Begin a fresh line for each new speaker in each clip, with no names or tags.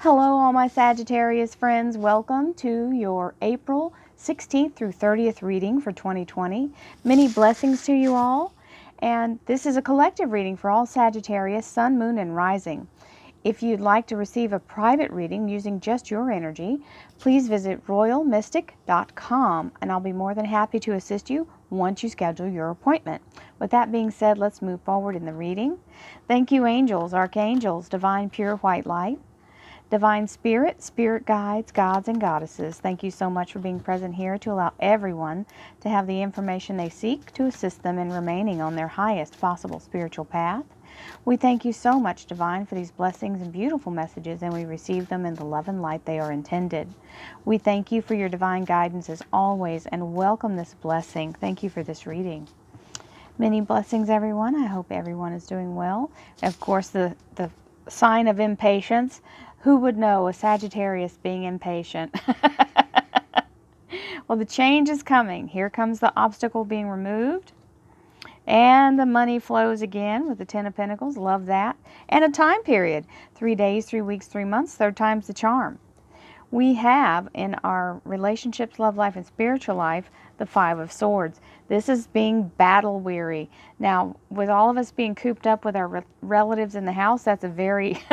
Hello, all my Sagittarius friends. Welcome to your April 16th through 30th reading for 2020. Many blessings to you all. And this is a collective reading for all Sagittarius, Sun, Moon, and Rising. If you'd like to receive a private reading using just your energy, please visit royalmystic.com and I'll be more than happy to assist you once you schedule your appointment. With that being said, let's move forward in the reading. Thank you, angels, archangels, divine pure white light, Divine Spirit, Spirit Guides, Gods and Goddesses, thank you so much for being present here to allow everyone to have the information they seek to assist them in remaining on their highest possible spiritual path. We thank you so much, Divine, for these blessings and beautiful messages, and we receive them in the love and light they are intended. We thank you for your divine guidance as always and welcome this blessing. Thank you for this reading. Many blessings, everyone. I hope everyone is doing well. Of course, the sign of impatience. Who would know a Sagittarius being impatient? Well, the change is coming. Here comes the obstacle being removed. And the money flows again with the Ten of Pentacles. Love that. And a time period. 3 days, 3 weeks, 3 months. Third time's the charm. We have in our relationships, love life, and spiritual life, the Five of Swords. This is being battle weary. Now, with all of us being cooped up with our relatives in the house, that's a very,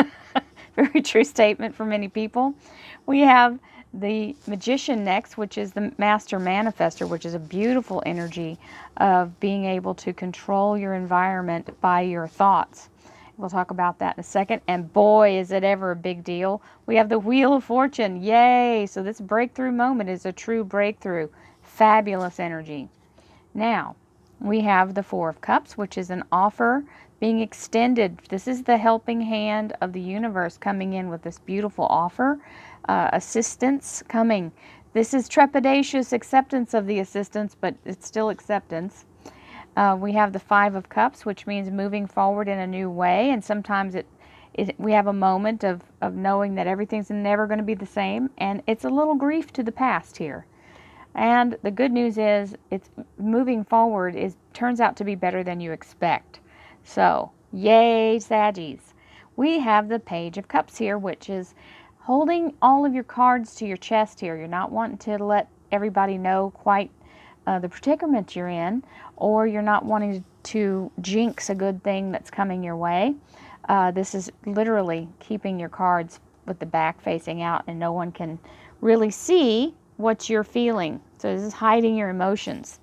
very true statement for many people. We have the Magician next, which is the Master Manifester, which is a beautiful energy of being able to control your environment by your thoughts. We'll talk about that in a second. And boy, is it ever a big deal. We have the Wheel of Fortune. Yay! So this breakthrough moment is a true breakthrough. Fabulous energy. Now, we have the Four of Cups, which is an offer being extended. This is the helping hand of the universe coming in with this beautiful offer. Assistance coming. This is trepidatious acceptance of the assistance, but it's still acceptance. We have the Five of Cups, which means moving forward in a new way. And sometimes we have a moment of knowing that everything's never going to be the same. And it's a little grief to the past here. And the good news is it's moving forward turns out to be better than you expect. So, yay, Saggies. We have the Page of Cups here, which is holding all of your cards to your chest here. You're not wanting to let everybody know quite the predicament you're in, or you're not wanting to jinx a good thing that's coming your way. This is literally keeping your cards with the back facing out and no one can really see what you're feeling. So this is hiding your emotions.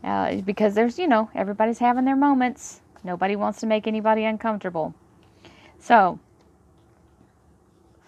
Because there's, everybody's having their moments. Nobody wants to make anybody uncomfortable. So,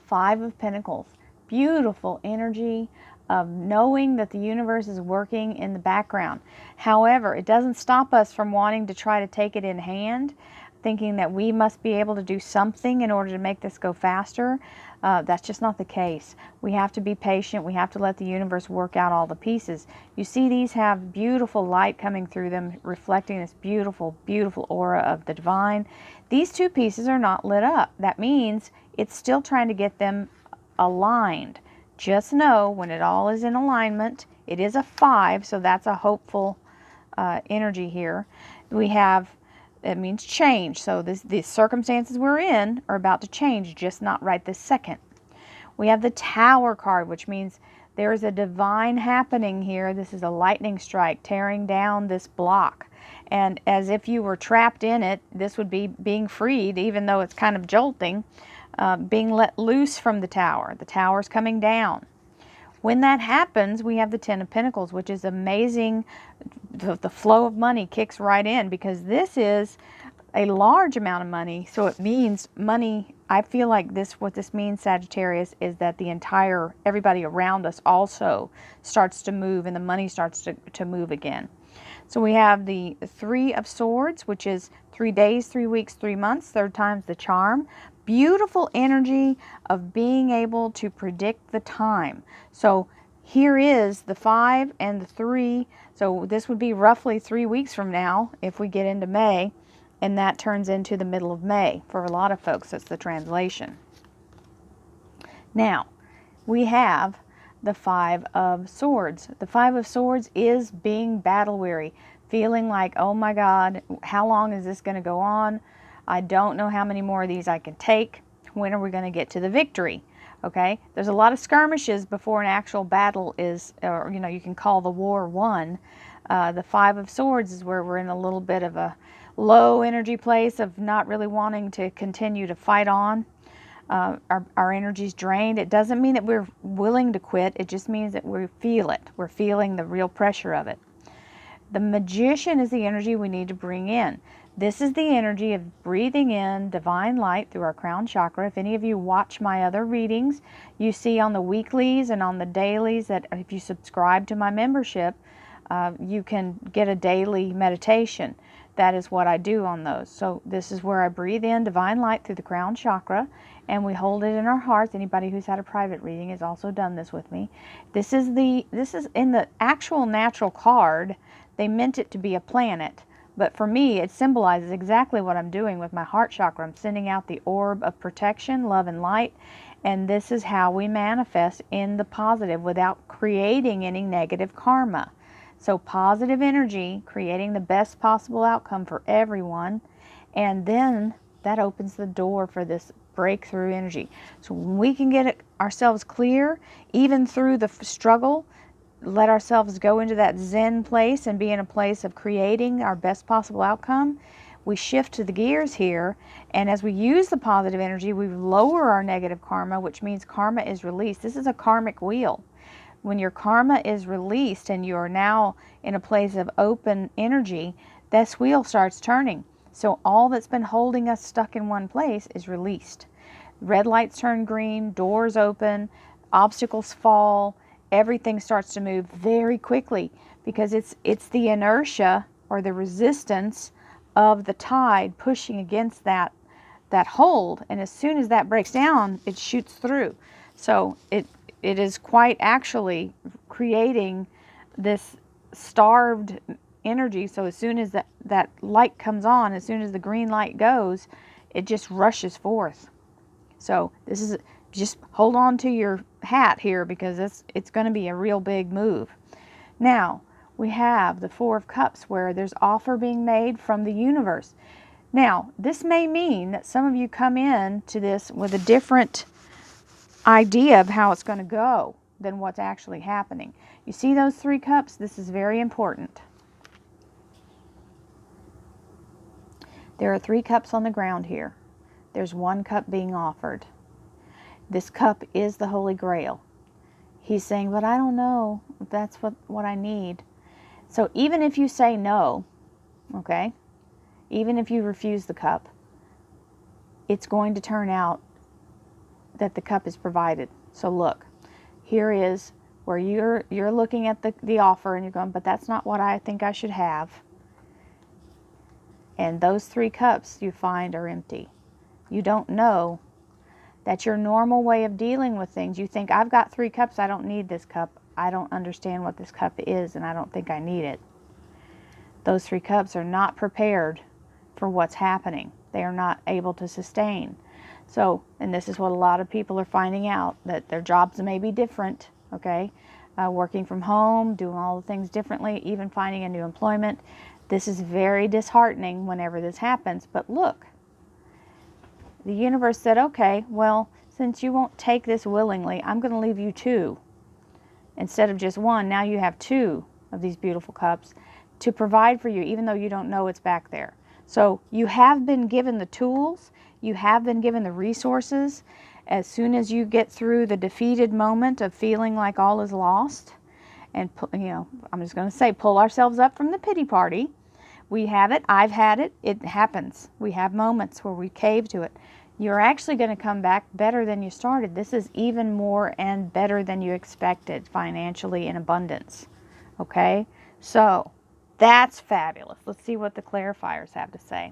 Five of Pentacles. Beautiful energy of knowing that the universe is working in the background. However, it doesn't stop us from wanting to try to take it in hand, thinking that we must be able to do something in order to make this go faster. That's just not the case. We have to be patient. We have to let the universe work out all the pieces. You see these have beautiful light coming through them, reflecting this beautiful, beautiful aura of the divine. These two pieces are not lit up. That means it's still trying to get them aligned. Just know when it all is in alignment, it is a 5, so that's a hopeful energy here. We have, it means change. So the circumstances we're in are about to change, just not right this second. We have the Tower card, which means there is a divine happening here. This is a lightning strike tearing down this block. And as if you were trapped in it, this would be being freed, even though it's kind of jolting. Being let loose from the tower. The tower's coming down. When that happens, we have the Ten of Pentacles, which is amazing. The flow of money kicks right in because this is a large amount of money. So it means money. I feel like what this means, Sagittarius, is that everybody around us also starts to move and the money starts to move again. So we have the Three of Swords, which is 3 days, 3 weeks, 3 months. Third time's the charm. Beautiful energy of being able to predict the time. So here is the 5 and the 3. So this would be roughly 3 weeks from now if we get into May. And that turns into the middle of May. For a lot of folks, that's the translation. Now, we have the Five of Swords. The Five of Swords is being battle weary. Feeling like, oh my God, how long is this going to go on? I don't know how many more of these I can take. when are we going to get to the victory? Okay, there's a lot of skirmishes before an actual battle is, or you can call the war won. The Five of Swords is where we're in a little bit of a low energy place of not really wanting to continue to fight on. Our energy's drained. It doesn't mean that we're willing to quit. It just means that we feel it. We're feeling the real pressure of it. The Magician is the energy we need to bring in. This is the energy of breathing in divine light through our crown chakra. If any of you watch my other readings, you see on the weeklies and on the dailies that if you subscribe to my membership, you can get a daily meditation. That is what I do on those. So this is where I breathe in divine light through the crown chakra, and we hold it in our hearts. Anybody who's had a private reading has also done this with me. This is in the actual natural card. They meant it to be a planet, but for me it symbolizes exactly what I'm doing with my heart chakra. I'm sending out the orb of protection, love, and light, and this is how we manifest in the positive without creating any negative karma. So positive energy, creating the best possible outcome for everyone, and then that opens the door for this breakthrough energy. So when we can get ourselves clear, even through the struggle, let ourselves go into that Zen place and be in a place of creating our best possible outcome, we shift to the gears here, and as we use the positive energy, we lower our negative karma, which means karma is released. This is a karmic wheel. When your karma is released and you're now in a place of open energy, this wheel starts turning. So all that's been holding us stuck in one place is released. Red lights turn green, doors open, obstacles fall, everything starts to move very quickly because it's the inertia or the resistance of the tide pushing against that hold, and as soon as that breaks down, it shoots through. So it is quite actually creating this starved energy. So as soon as that light comes on, as soon as the green light goes, it just rushes forth. So this is, just hold on to your hat here because it's going to be a real big move. Now, we have the Four of Cups where there's offer being made from the universe. Now, this may mean that some of you come in to this with a different idea of how it's going to go than what's actually happening. You see those three cups? This is very important. There are three cups on the ground here. There's one cup being offered. This cup is the Holy Grail. He's saying, but I don't know if that's what I need. So even if you say no, okay, even if you refuse the cup, it's going to turn out that the cup is provided. So look, here is where you're looking at the offer and you're going, but that's not what I think I should have. And those three cups you find are empty. You don't know that your normal way of dealing with things, you think, I've got three cups, I don't need this cup. I don't understand what this cup is and I don't think I need it. Those three cups are not prepared for what's happening. They are not able to sustain. So, and this is what a lot of people are finding out, that their jobs may be different, okay? Working from home, doing all the things differently, even finding a new employment. This is very disheartening whenever this happens. But look, the universe said, okay, well, since you won't take this willingly, I'm going to leave you two. Instead of just one, now you have two of these beautiful cups to provide for you, even though you don't know it's back there. So you have been given the tools, you have been given the resources. As soon as you get through the defeated moment of feeling like all is lost, and I'm just going to say, pull ourselves up from the pity party. We have it, I've had it, it happens. We have moments where we cave to it. You're actually going to come back better than you started. This is even more and better than you expected, financially in abundance. Okay? So, that's fabulous. Let's see what the clarifiers have to say.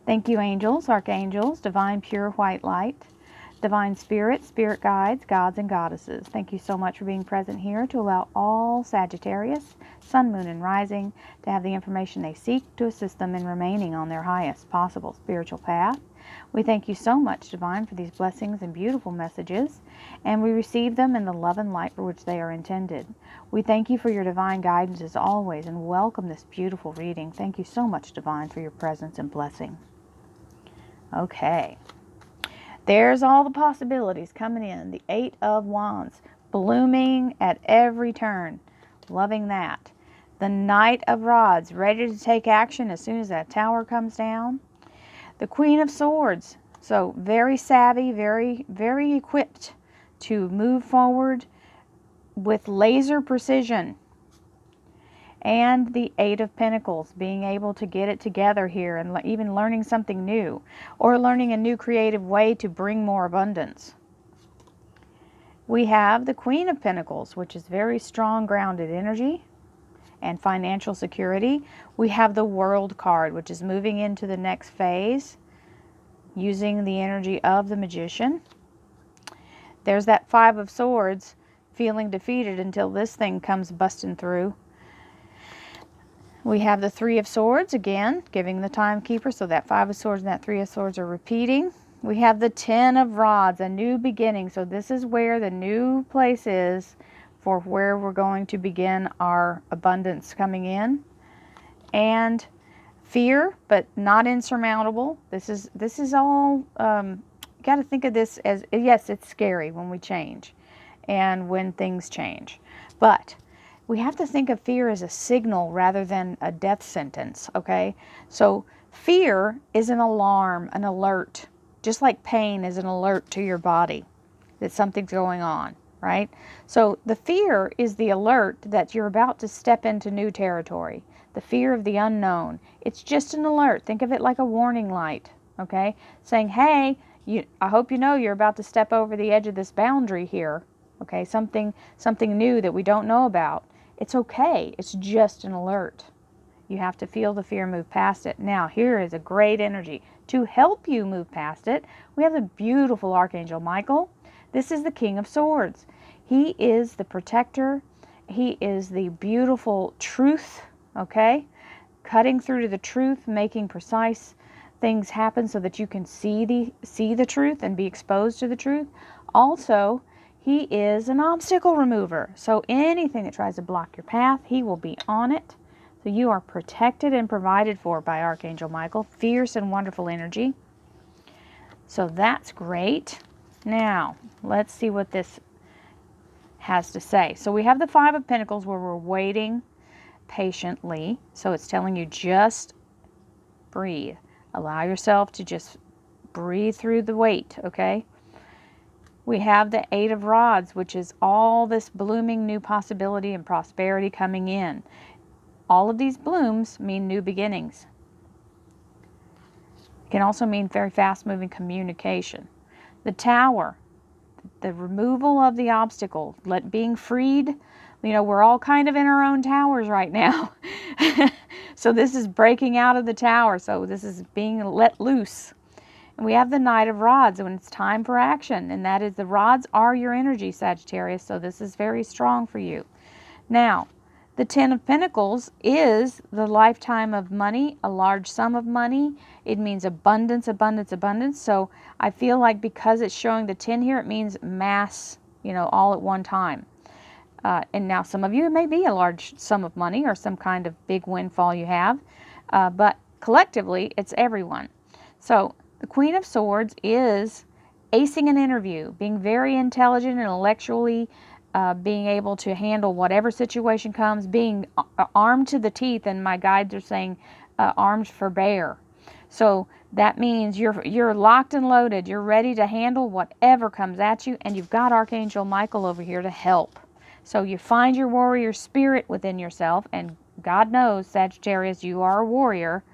Thank you, angels, archangels, divine pure white light, divine spirit, spirit guides, gods and goddesses. Thank you so much for being present here to allow all Sagittarius, sun, moon, and rising to have the information they seek to assist them in remaining on their highest possible spiritual path. We thank you so much, Divine, for these blessings and beautiful messages, and we receive them in the love and light for which they are intended. We thank you for your divine guidance as always and welcome this beautiful reading. Thank you so much, Divine, for your presence and blessing. Okay. There's all the possibilities coming in. The Eight of Wands, blooming at every turn. Loving that. The Knight of Rods, ready to take action as soon as that tower comes down. The Queen of Swords, so very savvy, very equipped to move forward with laser precision. And the Eight of Pentacles, being able to get it together here and even learning something new or learning a new creative way to bring more abundance. We have the Queen of Pentacles, which is very strong, grounded energy and financial security. We have the World card, which is moving into the next phase using the energy of the Magician. There's that Five of Swords, feeling defeated until this thing comes busting through. We have the Three of Swords, again, giving the timekeeper, so that Five of Swords and that Three of Swords are repeating. We have the Ten of Rods, a new beginning. So this is where the new place is for where we're going to begin our abundance coming in. And fear, but not insurmountable. This is all, got to think of this as, yes, it's scary when we change and when things change. But we have to think of fear as a signal rather than a death sentence, okay? So fear is an alarm, an alert, just like pain is an alert to your body that something's going on, right? So the fear is the alert that you're about to step into new territory, the fear of the unknown. It's just an alert. Think of it like a warning light, okay? Saying, hey, I hope you know you're about to step over the edge of this boundary here, okay? Something new that we don't know about. It's okay. It's just an alert. You have to feel the fear, move past it. Now, here is a great energy to help you move past it. We have the beautiful Archangel Michael. This is the King of Swords. He is the protector. He is the beautiful truth, okay? Cutting through to the truth, making precise things happen so that you can see the truth and be exposed to the truth. Also, he is an obstacle remover. So anything that tries to block your path, he will be on it. So you are protected and provided for by Archangel Michael. Fierce and wonderful energy. So that's great. Now, let's see what this has to say. So we have the Five of Pentacles where we're waiting patiently. So it's telling you just breathe. Allow yourself to just breathe through the wait, okay? We have the Eight of Rods, which is all this blooming new possibility and prosperity coming in. All of these blooms mean new beginnings. It can also mean very fast-moving communication. The Tower, the removal of the obstacle, being freed. You know, we're all kind of in our own towers right now. So this is breaking out of the tower. So this is being let loose. And we have the Knight of Rods when it's time for action. And that is, the rods are your energy, Sagittarius. So this is very strong for you. Now, the Ten of Pentacles is the lifetime of money, a large sum of money. It means abundance, abundance, abundance. So I feel like because it's showing the 10 here, it means mass, you know, all at one time. And now some of you, it may be a large sum of money or some kind of big windfall you have. But collectively, it's everyone. So the Queen of Swords is acing an interview, being very intelligent and intellectually, being able to handle whatever situation comes, being armed to the teeth, and my guides are saying armed for bear. So that means you're locked and loaded. You're ready to handle whatever comes at you, and you've got Archangel Michael over here to help. So you find your warrior spirit within yourself, and God knows, Sagittarius, you are a warrior.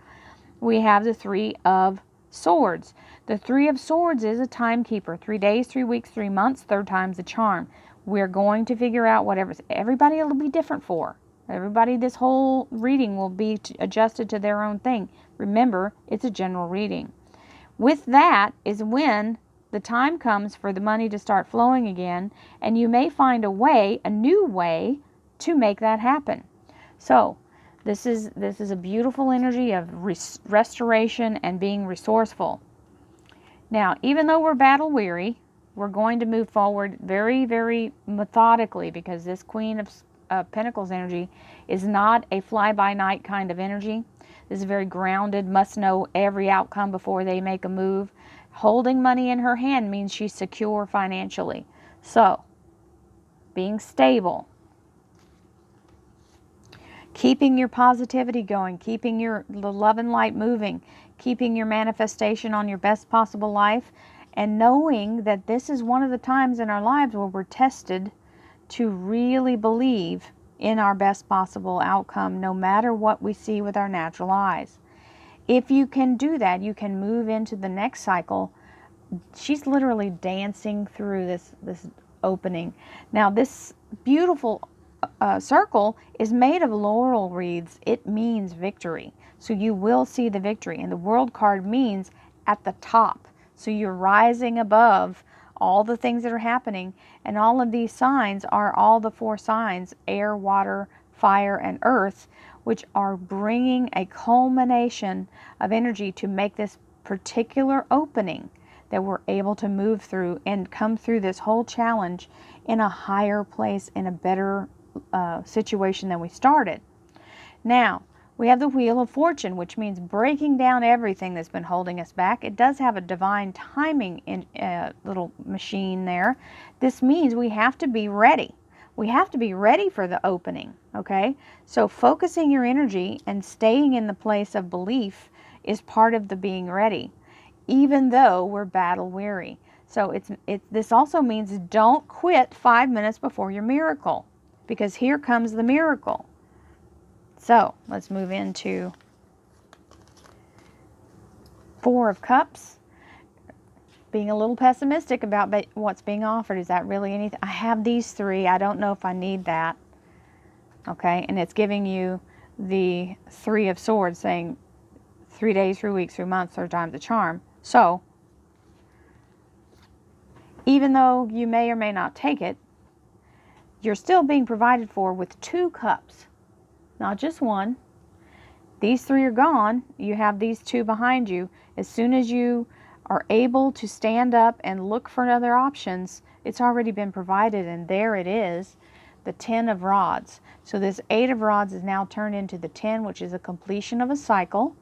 We have the Three of Swords. The Three of Swords is a timekeeper. 3 days, 3 weeks, 3 months, third time's the charm. We're going to figure out whatever everybody will be different for. Everybody, this whole reading will be adjusted to their own thing. Remember, it's a general reading. With that is when the time comes for the money to start flowing again, and you may find a way, a new way, to make that happen. So this is a beautiful energy of restoration and being resourceful. Now, even though we're battle weary, we're going to move forward very, very methodically, because this Queen of Pentacles energy is not a fly-by-night kind of energy. This is very grounded, must know every outcome before they make a move. Holding money in her hand means she's secure financially. So, being stable, keeping your positivity going, keeping the love and light moving, keeping your manifestation on your best possible life, and knowing that this is one of the times in our lives where we're tested to really believe in our best possible outcome, no matter what we see with our natural eyes. If you can do that, you can move into the next cycle. She's literally dancing through this opening. Now, this beautiful circle is made of laurel wreaths. It means victory. So you will see the victory. And the world card means at the top. So you're rising above all the things that are happening. And all of these signs are all the 4 signs: air, water, fire, and earth, which are bringing a culmination of energy to make this particular opening that we're able to move through and come through this whole challenge in a higher place, in a better situation than we started. Now, we have the Wheel of Fortune, which means breaking down everything that's been holding us back. It does have a divine timing in little machine there. This means we have to be ready. We have to be ready for the opening, okay? So focusing your energy and staying in the place of belief is part of the being ready, even though we're battle weary. So this also means don't quit 5 minutes before your miracle, because here comes the miracle. So let's move into 4 of Cups. Being a little pessimistic about what's being offered. Is that really anything? I have these 3. I don't know if I need that. Okay, and it's giving you the 3 of Swords, saying 3 days, 3 weeks, 3 months, 3rd time's the charm. So, even though you may or may not take it, you're still being provided for with 2 cups, not just 1. These 3 are gone. You have these 2 behind you. As soon as you are able to stand up and look for other options, it's already been provided, and there it is, the 10 of Rods. So this 8 of Rods is now turned into the 10, which is a completion of a cycle,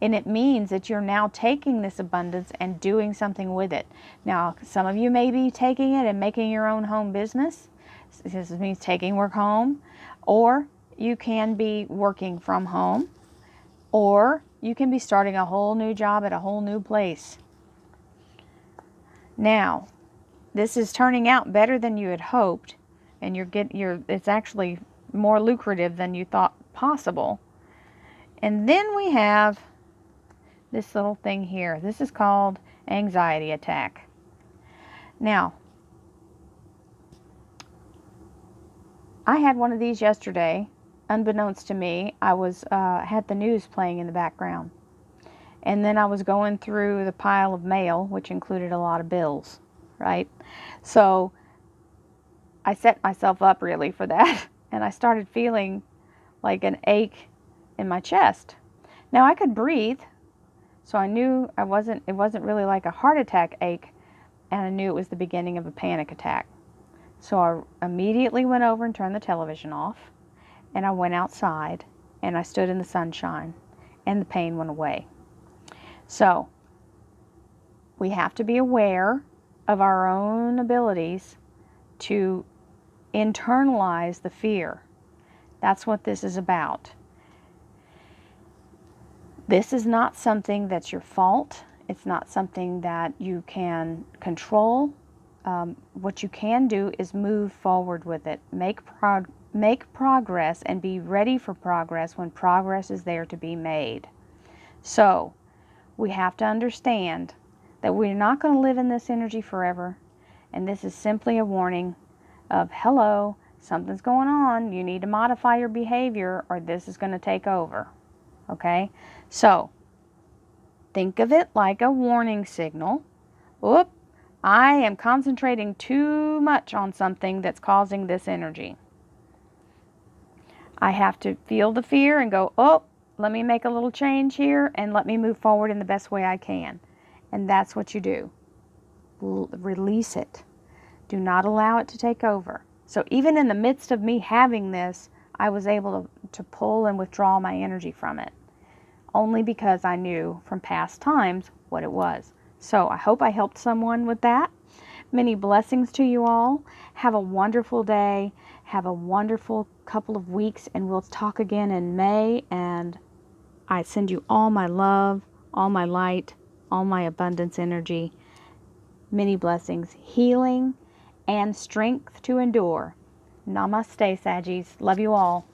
and it means that you're now taking this abundance and doing something with it. Now, some of you may be taking it and making your own home business. This means taking work home, or you can be working from home, or you can be starting a whole new job at a whole new place. Now, this is turning out better than you had hoped, and it's actually more lucrative than you thought possible. And then we have this little thing here. This is called anxiety attack. Now, I had one of these yesterday. Unbeknownst to me, I had the news playing in the background. And then I was going through the pile of mail, which included a lot of bills, right? So I set myself up really for that, and I started feeling like an ache in my chest. Now I could breathe, so I knew it wasn't really like a heart attack ache, and I knew it was the beginning of a panic attack. So I immediately went over and turned the television off, and I went outside, and I stood in the sunshine, and the pain went away. So, we have to be aware of our own abilities to internalize the fear. That's what this is about. This is not something that's your fault. It's not something that you can control. What you can do is move forward with it. Make progress and be ready for progress when progress is there to be made. So, we have to understand that we're not going to live in this energy forever, and this is simply a warning of, hello, something's going on, you need to modify your behavior or this is going to take over, okay? So, think of it like a warning signal. Whoop, I am concentrating too much on something that's causing this energy. I have to feel the fear and go, oh, let me make a little change here and let me move forward in the best way I can. And that's what you do. Release it. Do not allow it to take over. So even in the midst of me having this, I was able to pull and withdraw my energy from it. Only because I knew from past times what it was. So I hope I helped someone with that. Many blessings to you all. Have a wonderful day. Have a wonderful couple of weeks, and we'll talk again in May. And I send you all my love, all my light, all my abundance energy. Many blessings, healing, and strength to endure. Namaste, Saggies. Love you all.